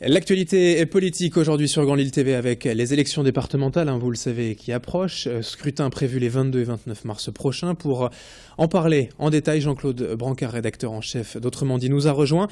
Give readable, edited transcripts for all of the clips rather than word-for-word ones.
L'actualité politique aujourd'hui sur Grand Lille TV avec les élections départementales, vous le savez, qui approchent. Scrutin prévu les 22 et 29 mars prochains. Pour en parler en détail, Jean-Claude Brancard, rédacteur en chef d'Autrement dit, nous a rejoint.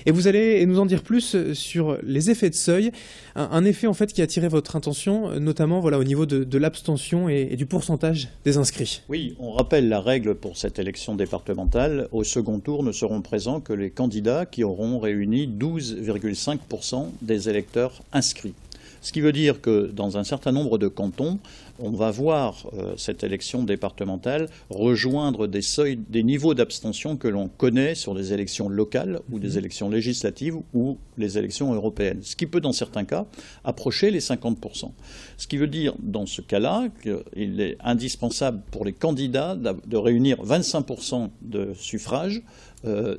Et vous allez nous en dire plus sur les effets de seuil. Un effet en fait qui a attiré votre attention, notamment au niveau de l'abstention et du pourcentage des inscrits. Oui, on rappelle la règle pour cette élection départementale. Au second tour ne seront présents que les candidats qui auront réuni 12,5% des électeurs inscrits. Ce qui veut dire que dans un certain nombre de cantons, on va voir cette élection départementale rejoindre des seuils, des niveaux d'abstention que l'on connaît sur les élections locales ou des élections législatives ou les élections européennes. Ce qui peut dans certains cas approcher les 50%. Ce qui veut dire dans ce cas-là qu'il est indispensable pour les candidats de réunir 25% de suffrages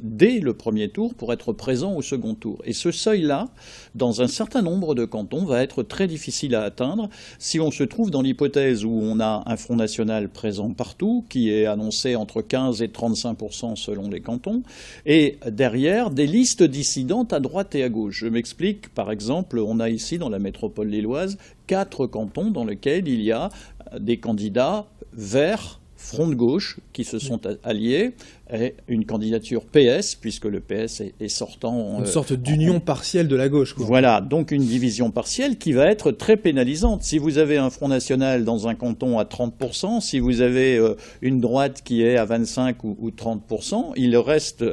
dès le premier tour pour être présents au second tour. Et ce seuil-là, dans un certain nombre de cantons, va être très difficile à atteindre si on se trouve dans l'hypothèse où on a un Front National présent partout, qui est annoncé entre 15 et 35% selon les cantons, et derrière des listes dissidentes à droite et à gauche. Je m'explique, par exemple, on a ici dans la métropole lilloise 4 cantons dans lesquels il y a des candidats verts, Front de gauche, qui se sont alliés, et une candidature PS, puisque le PS est sortant... Une sorte d'union partielle de la gauche, quoi. Voilà, donc une division partielle qui va être très pénalisante. Si vous avez un Front National dans un canton à 30%, si vous avez une droite qui est à 25 ou 30%, il reste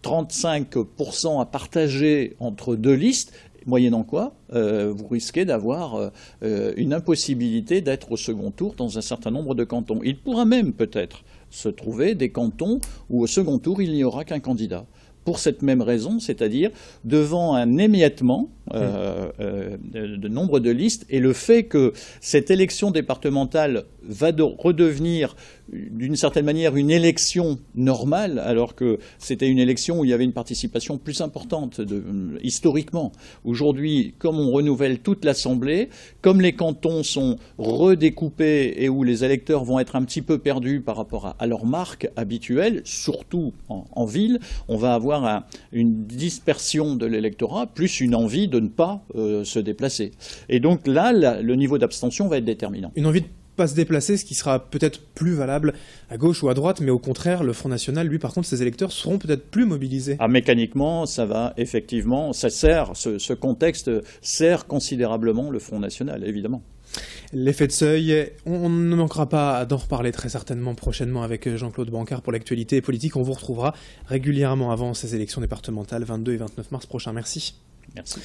35% à partager entre deux listes, moyennant quoi, vous risquez d'avoir une impossibilité d'être au second tour dans un certain nombre de cantons. Il pourra même peut-être se trouver des cantons où au second tour il n'y aura qu'un candidat. Pour cette même raison, c'est-à-dire devant un émiettement de nombre de listes, et le fait que cette élection départementale va redevenir d'une certaine manière une élection normale, alors que c'était une élection où il y avait une participation plus importante historiquement. Aujourd'hui, comme on renouvelle toute l'Assemblée, comme les cantons sont redécoupés et où les électeurs vont être un petit peu perdus par rapport à leur marque habituelle, surtout en ville, on va avoir une dispersion de l'électorat, plus une envie de ne pas se déplacer. Et donc là, le niveau d'abstention va être déterminant. Une envie de pas se déplacer, ce qui sera peut-être plus valable à gauche ou à droite, mais au contraire, le Front National, lui, par contre, ses électeurs seront peut-être plus mobilisés. Ah, mécaniquement, ça va effectivement, ça sert, ce contexte sert considérablement le Front National, évidemment. L'effet de seuil, on ne manquera pas d'en reparler très certainement prochainement avec Jean-Claude Brancard pour l'actualité politique. On vous retrouvera régulièrement avant ces élections départementales, 22 et 29 mars prochains. Merci. Merci.